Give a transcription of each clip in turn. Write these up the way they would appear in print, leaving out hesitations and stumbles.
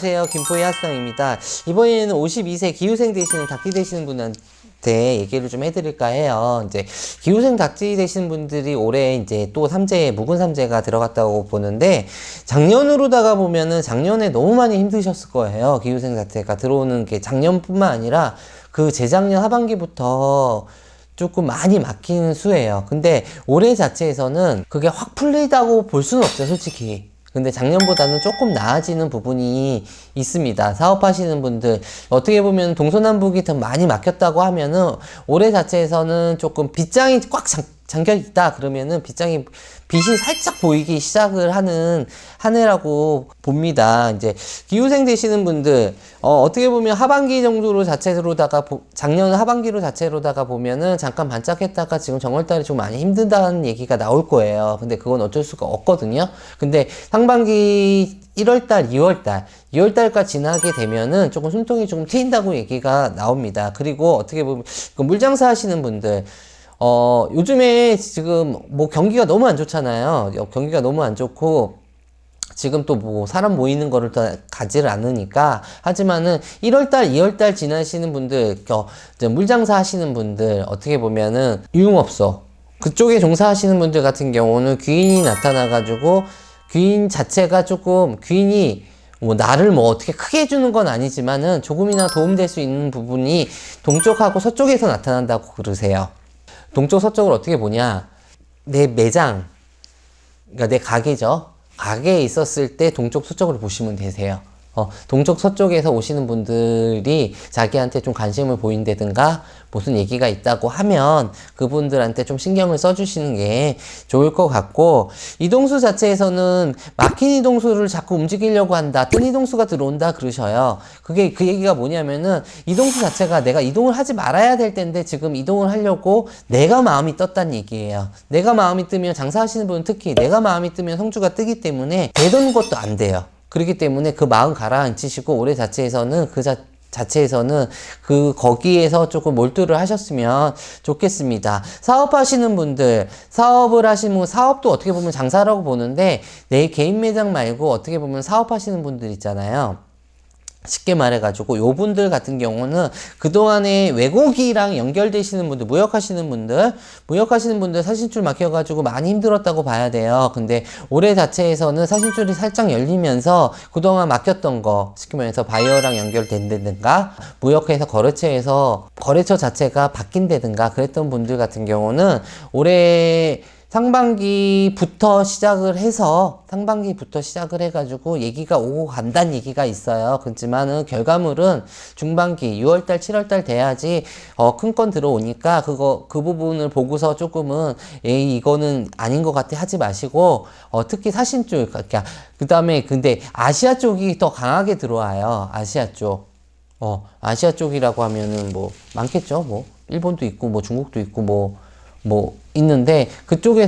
안녕하세요. 김포의 핫성입니다. 이번에는 52세 기후생 되시는 닭띠 되시는 분한테 얘기를 좀 해드릴까 해요. 이제 기후생 닭띠 되시는 분들이 올해 이제 또 삼재, 묵은 삼재가 들어갔다고 보는데, 작년으로다가 보면은 작년에 너무 많이 힘드셨을 거예요. 기후생 자체가 들어오는 게 작년뿐만 아니라 그 재작년 하반기부터 조금 많이 막히는 수예요. 근데 올해 자체에서는 그게 확 풀리다고 볼 수는 없죠, 솔직히. 근데 작년보다는 조금 나아지는 부분이 있습니다. 사업하시는 분들, 어떻게 보면 동서남북이 더 많이 막혔다고 하면은 올해 자체에서는 조금 빗장이 꽉 잠겨 있다 그러면은 빛이 살짝 보이기 시작을 하는 한 해라고 봅니다. 이제 기후생 되시는 분들, 어떻게 보면 하반기 정도로 자체로다가 작년 하반기로 자체로다가 보면은 잠깐 반짝했다가 지금 정월달에 좀 많이 힘들다는 얘기가 나올 거예요. 근데 그건 어쩔 수가 없거든요. 근데 상반기 1월달, 2월달까지 지나게 되면은 조금 숨통이 조금 트인다고 얘기가 나옵니다. 그리고 어떻게 보면 물장사 하시는 분들, 요즘에 지금 뭐 경기가 너무 안 좋잖아요. 경기가 너무 안 좋고, 지금 또 뭐 사람 모이는 거를 또 가지를 않으니까. 하지만은 1월달, 2월달 지나시는 분들, 물장사 하시는 분들, 어떻게 보면은 유흥업소, 그쪽에 종사하시는 분들 같은 경우는 귀인이 나타나가지고, 귀인 자체가 조금, 귀인이 뭐 나를 뭐 어떻게 크게 해주는 건 아니지만은 조금이나 도움될 수 있는 부분이 동쪽하고 서쪽에서 나타난다고 그러세요. 동쪽 서쪽을 어떻게 보냐, 내 매장, 그러니까 내 가게죠. 가게에 있었을 때 동쪽 서쪽을 보시면 되세요. 동쪽 서쪽에서 오시는 분들이 자기한테 좀 관심을 보인다든가 무슨 얘기가 있다고 하면 그분들한테 좀 신경을 써주시는 게 좋을 것 같고, 이동수 자체에서는 막힌 이동수를 자꾸 움직이려고 한다, 뜬 이동수가 들어온다 그러셔요. 그게 그 얘기가 뭐냐면은 이동수 자체가 내가 이동을 하지 말아야 될 텐데 지금 이동을 하려고 내가 마음이 떴다는 얘기예요. 내가 마음이 뜨면, 장사하시는 분은 특히 내가 마음이 뜨면 성주가 뜨기 때문에 되던 것도 안 돼요. 그렇기 때문에 그 마음 가라앉히시고 올해 자체에서는 자체에서는 거기에서 조금 몰두를 하셨으면 좋겠습니다. 사업하시는 분들, 사업을 하시면, 사업도 어떻게 보면 장사라고 보는데 내 개인 매장 말고 어떻게 보면 사업하시는 분들 있잖아요. 쉽게 말해가지고 요 분들 같은 경우는 그동안에 외국이랑 연결되시는 분들, 무역하시는 분들 사신줄 막혀가지고 많이 힘들었다고 봐야 돼요. 근데 올해 자체에서는 사신줄이 살짝 열리면서 그동안 막혔던 거, 쉽게 말해서 바이어랑 연결된다든가 무역회사 거래처 자체가 바뀐다든가 그랬던 분들 같은 경우는 올해 상반기부터 시작을 해가지고 얘기가 오고 간다는 얘기가 있어요. 그렇지만은 결과물은 중반기 6월달, 7월달 돼야지, 큰 건 들어오니까 그 부분을 보고서 조금은, 이거는 아닌 것 같아 하지 마시고, 특히 사신줄, 그 다음에 근데 아시아 쪽이 더 강하게 들어와요. 아시아 쪽. 아시아 쪽이라고 하면은 뭐, 많겠죠. 뭐, 일본도 있고, 뭐, 중국도 있고, 뭐 있는데 그쪽에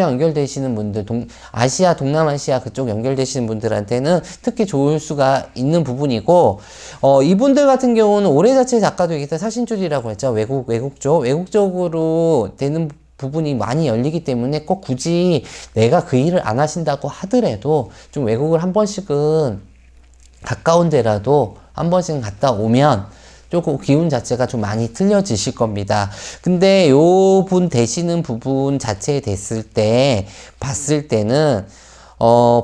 연결되시는 분들, 아시아, 동남아시아 그쪽 연결되시는 분들한테는 특히 좋을 수가 있는 부분이고, 이분들 같은 경우는 올해 자체 작가도 얘기했던 사신줄이라고 했죠. 외국 쪽으로 되는 부분이 많이 열리기 때문에 꼭 굳이 내가 그 일을 안 하신다고 하더라도 좀 외국을 한 번씩은, 가까운 데라도 한 번씩은 갔다 오면 조금 기운 자체가 좀 많이 틀려지실 겁니다. 근데 요 분 되시는 부분 자체에 봤을 때는,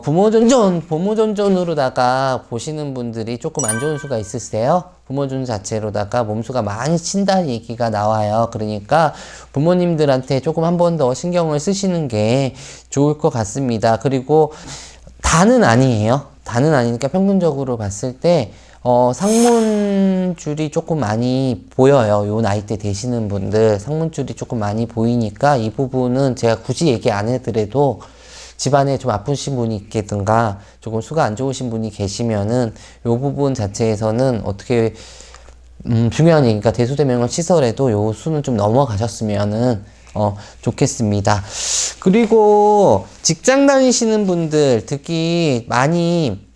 부모전전으로다가 보시는 분들이 조금 안 좋은 수가 있으세요. 부모전 자체로다가 몸수가 많이 친다는 얘기가 나와요. 그러니까 부모님들한테 조금 한 번 더 신경을 쓰시는 게 좋을 것 같습니다. 그리고 다는 아니에요. 다는 아니니까 평균적으로 봤을 때, 상문줄이 조금 많이 보여요. 요 나이대 되시는 분들 상문줄이 조금 많이 보이니까 이 부분은 제가 굳이 얘기 안 해드려도 집안에 좀 아프신 분이 있겠든가 조금 수가 안 좋으신 분이 계시면은 요 부분 자체에서는 어떻게, 중요한 얘기가 대수대명을 시설해도 요 수는 좀 넘어가셨으면은 좋겠습니다. 그리고 직장 다니시는 분들, 특히 많이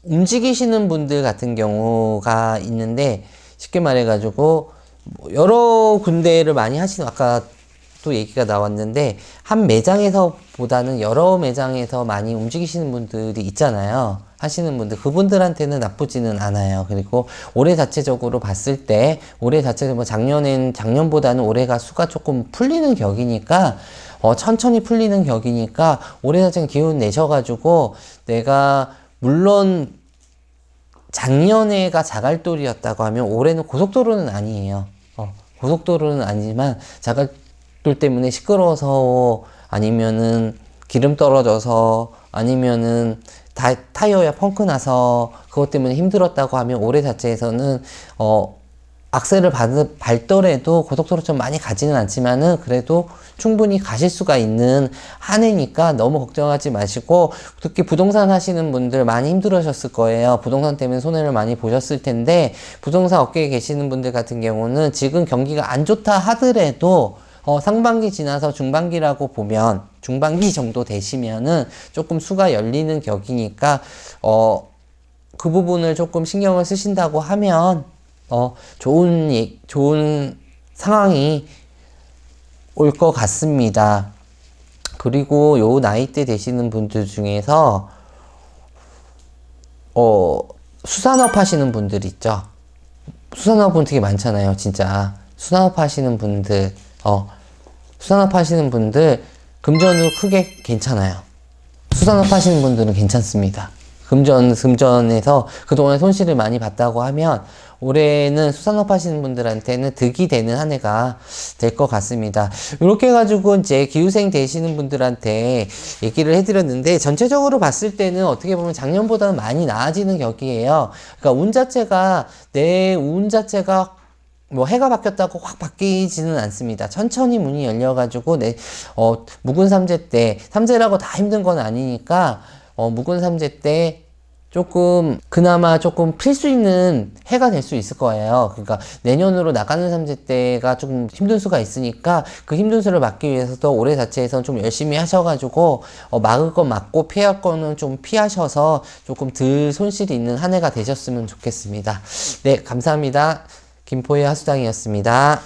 움직이시는 분들 같은 경우가 있는데, 쉽게 말해가지고 여러 군데를 많이 아까 또 얘기가 나왔는데, 한 매장에서 보다는 여러 매장에서 많이 움직이시는 분들이 있잖아요. 하시는 분들, 그분들한테는 나쁘지는 않아요. 그리고 올해 자체적으로 봤을 때, 올해 자체적으로 뭐 작년보다는 올해가 수가 조금 풀리는 격이니까, 천천히 풀리는 격이니까, 올해 자체는 기운 내셔가지고, 내가, 물론, 작년에가 자갈돌이었다고 하면, 올해는 고속도로는 아니에요. 고속도로는 아니지만, 자갈돌 때문에 시끄러워서, 아니면은, 기름 떨어져서, 아니면은, 타이어에 펑크 나서 그것 때문에 힘들었다고 하면 올해 자체에서는 악셀을 밟더라도 고속도로처럼 많이 가지는 않지만은 그래도 충분히 가실 수가 있는 한 해니까 너무 걱정하지 마시고, 특히 부동산 하시는 분들 많이 힘들으셨을 거예요. 부동산 때문에 손해를 많이 보셨을 텐데, 부동산 업계에 계시는 분들 같은 경우는 지금 경기가 안 좋다 하더라도 상반기 지나서 중반기라고 보면, 중반기 정도 되시면은 조금 수가 열리는 격이니까, 그 부분을 조금 신경을 쓰신다고 하면, 좋은 상황이 올 것 같습니다. 그리고 요 나이대 되시는 분들 중에서, 수산업 하시는 분들 있죠? 수산업은 되게 많잖아요, 진짜. 수산업 하시는 분들, 수산업 하시는 분들, 금전으로 크게 괜찮아요. 수산업 하시는 분들은 괜찮습니다. 금전에서 그동안 손실을 많이 봤다고 하면, 올해는 수산업 하시는 분들한테는 득이 되는 한 해가 될 것 같습니다. 이렇게 해가지고 이제 기후생 되시는 분들한테 얘기를 해드렸는데, 전체적으로 봤을 때는 어떻게 보면 작년보다는 많이 나아지는 격이에요. 그러니까 내 운 자체가 뭐 해가 바뀌었다고 확 바뀌지는 않습니다. 천천히 문이 열려가지고 묵은 삼재 때, 삼재라고 다 힘든 건 아니니까 묵은 삼재 때 그나마 조금 필 수 있는 해가 될 수 있을 거예요. 그러니까 내년으로 나가는 삼재 때가 조금 힘든 수가 있으니까 그 힘든 수를 막기 위해서도 올해 자체에서는 좀 열심히 하셔가지고 막을 건 막고 피할 거는 좀 피하셔서 조금 덜 손실이 있는 한 해가 되셨으면 좋겠습니다. 네, 감사합니다. 김포의 하수장이었습니다.